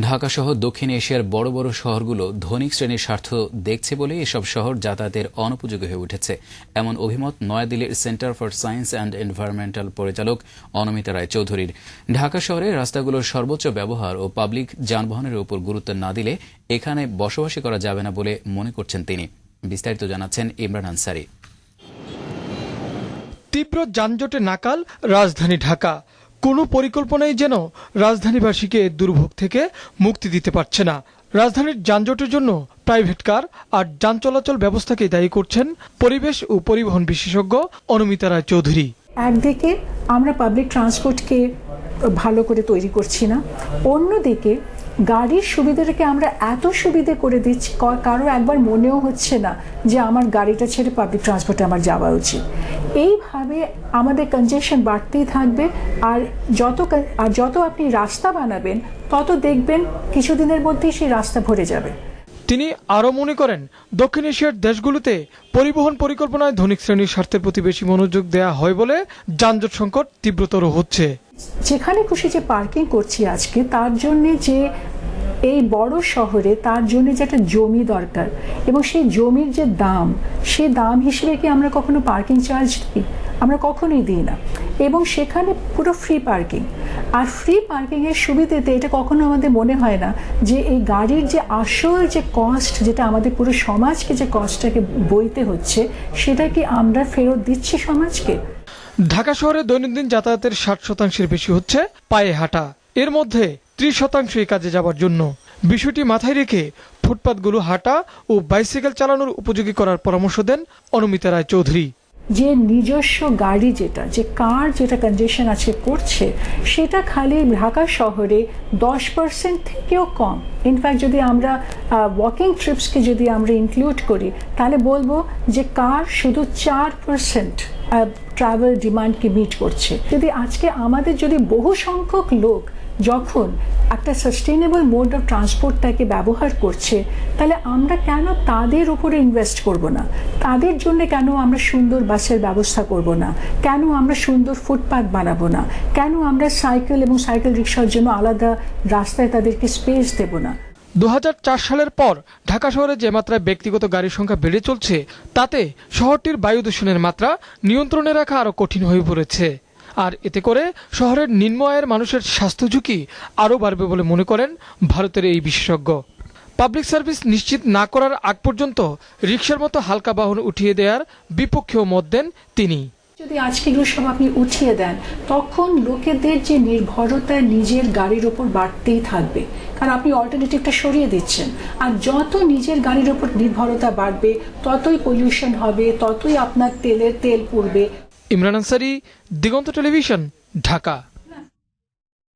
ঢাকা সহ দক্ষিণ এশিয়ার বড় বড় শহরগুলো ধনিক শ্রেণীর স্বার্থ দেখছে বলে এসব শহর যাতায়াতের অনুপযোগী হয়ে উঠেছে, এমন অভিমত নয়াদিল্লির centre for science and environmental পরিচালক অনমিতা রায় চৌধুরীর। ঢাকা শহরে রাস্তাগুলোর সর্বোচ্চ ব্যবহার ও পাবলিক যানবাহনের উপর গুরুত্ব না দিলে এখানে বসবাসী করা যাবে না বলে মনে করছেন তিনি। বিস্তারিত জানাচ্ছেন ইমরান আনসারি। তীব্র যানজটে নাকাল রাজধানী ঢাকা। কোনো পরিকল্পনাই যেন রাজধানীবাসীকে দুর্ভোগ থেকে মুক্তি দিতে পারছে না। রাজধানীর যানজটের জন্য প্রাইভেট কার আর যান চলাচল ব্যবস্থাকে দায়ী করছেন পরিবেশ ও পরিবহন বিশেষজ্ঞ অনমিতা রায় চৌধুরী। একদিকে আমরা পাবলিক ট্রান্সপোর্টকে ভালো করে তৈরি করছি না, অন্যদিকে গাড়ির সুবিধাটাকে আমরা এত সুবিধে করে দিচ্ছি কারো একবার মনেও হচ্ছে না যে আমার গাড়িটা ছেড়ে পাবলিক ট্রান্সপোর্টে আমার যাওয়া উচিত। এইভাবে আমাদের কনজেশন বাড়তেই থাকবে। আর যত আপনি রাস্তা বানাবেন তত দেখবেন কিছুদিনের মধ্যেই সেই রাস্তা ভরে যাবে। তিনি আরও মনে করেন, দক্ষিণ এশিয়ার দেশগুলোতে পরিবহন পরিকল্পনায় ধনিক শ্রেণীর স্বার্থের প্রতি বেশি মনোযোগ দেওয়া হয় বলে যানজট সংকট তীব্রতর হচ্ছে। যেখানে খুশি যে পার্কিং করছি আজকে, তার জন্যে যে এই বড় শহরে তার জন্য যে একটা জমি দরকার এবং সেই জমির যে দাম, সেই দাম হিসেবে কি আমরা কখনো পার্কিং চার্জ দিই? আমরা কখনোই দিই না। এবং সেখানে পুরো ফ্রি পার্কিং, আর ফ্রি পার্কিংয়ের সুবিধেতে এটা কখনো আমাদের মনে হয় না যে এই গাড়ির যে আসল যে কস্ট, যেটা আমাদের পুরো সমাজকে যে কস্টটাকে বইতে হচ্ছে, সেটা কি আমরা ফেরত দিচ্ছি সমাজকে? ঢাকা শহরে দৈনন্দিন যাতায়াতের 60% বেশি হচ্ছে পায়ে হাঁটা, এর মধ্যে 30% কাজে যাবার জন্য। বিষয়টি মাথায় রেখে ফুটপাতগুলো হাঁটা ও বাইসাইকেল চালানোর উপযোগী করার পরামর্শ দেন অনমিতা রায় চৌধুরী। যে নিজস্ব গাড়ি যে কার যেটা কনজেশন আজকে করছে, সেটা খালি ঢাকা শহরে 10% থেকেও কম। ইনফ্যাক্ট যদি আমরা ওয়াকিং ট্রিপসকে যদি আমরা ইনক্লুড করি, তাহলে বলবো যে কার শুধু 4% ট্রাভেল ডিমান্ডকে মিট করছে। যদি আজকে আমাদের যদি বহু সংখ্যক লোক যখন একটা সাস্টেইনেবল মোড অফ ট্রান্সপোর্টটাকে ব্যবহার করছে, তাহলে আমরা কেন তাদের উপরে ইনভেস্ট করব না? তাদের জন্য কেন আমরা সুন্দর বাসের ব্যবস্থা করব না? কেন আমরা সুন্দর ফুটপাথ বানাবো না? কেন আমরা সাইকেল এবং সাইকেল রিক্সার জন্য আলাদা রাস্তায় তাদেরকে স্পেস দেব না? 2004 সালের পর ঢাকা শহরে যে মাত্রায় ব্যক্তিগত গাড়ির সংখ্যা বেড়ে চলছে, তাতে শহরটির বায়ু দূষণের মাত্রা নিয়ন্ত্রণে রাখা আরো কঠিন হয়ে পড়েছে। আর এতে করে শহরের নিম্ন আয়ের মানুষের স্বাস্থ্য ঝুঁকি আরও বাড়বে বলে মনে করেন ভারতের এই বিশেষজ্ঞ। পাবলিক সার্ভিস নিশ্চিত না করার আগ পর্যন্ত রিকশার মতো হালকা বাহন উঠিয়ে দেওয়ার বিপক্ষেও মত দেন তিনি। যদি আজকে এগুলো সব আপনি উঠিয়ে দেন, তখন লোকেদের যে নির্ভরতা নিজের গাড়ির ওপর বাড়তেই থাকবে, কারণ আপনি অল্টারনেটিভটা সরিয়ে দিচ্ছেন। আর যত নিজের গাড়ির ওপর নির্ভরতা বাড়বে, ততই পলিউশন হবে, ততই আপনার তেল পুড়বে। ইমরান আনসারি, দিগন্ত টেলিভিশন, ঢাকা।